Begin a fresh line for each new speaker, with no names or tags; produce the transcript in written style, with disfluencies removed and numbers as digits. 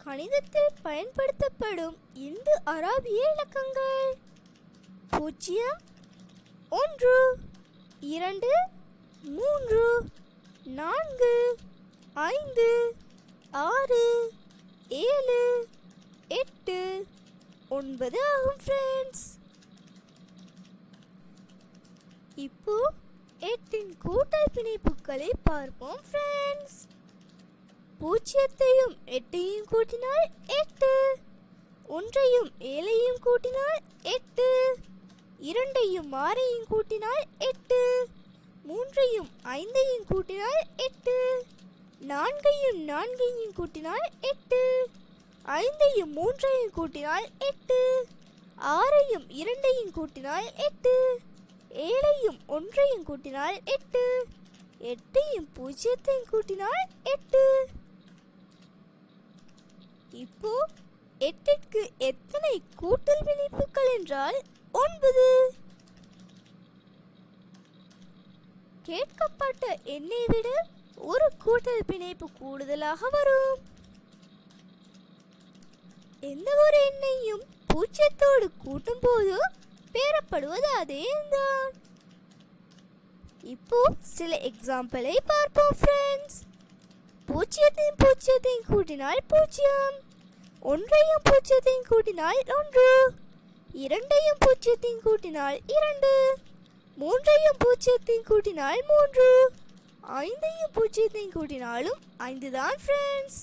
கணிதத்தில் பயன்படுத்தப்படும் இந்து அராபிய இலக்கங்கள் 0 1 2 3 4 5 6 7 8 9 ஆகும் ஃப்ரெண்ட்ஸ். இப்போ 8 கூட்டல் பிணைப்புகளை பார்ப்போம் ஃப்ரெண்ட்ஸ். 0யும் 8யும் கூட்டினால் 8, 1யும் 7யும் கூட்டினால் 8, 2யும் 6யும் கூட்டினால் 8, 3யும் 5யும் கூட்டினால் 8, 4யும் 4யும் கூட்டினால் 8, 5யும் 3யும் கூட்டினால் 8, 6யும் 2யும் கூட்டினால் 8, 7யும் 1யும் கூட்டினால் 8, 8யும் 0யும் கூட்டினால் 8. இப்போ 8க்கு எத்தனை கூட்டல் பிணைப்புகள் என்றால் 9. கேட்கப்பட்ட எண்ணை விட ஒரு கூட்டல் பிணைப்பு கூடுதலாக வரும். எந்த ஒரு எண்ணையும் 0ோடு கூட்டும் போது பெறப்படுவது அதே எண்தான். இப்போ சில எக்ஸாம்பிளை பார்ப்போம் ஃப்ரெண்ட்ஸ். 0யும் 0யும் கூட்டினால் 0, 1யும் 0யும் கூட்டினால் 1, 2யும் 0யும் கூட்டினால் 2, 3யும் 0யும் கூட்டினால் 3, 5யும் 0யும் கூட்டினாலும் 5 தான் ஃப்ரெண்ட்ஸ்.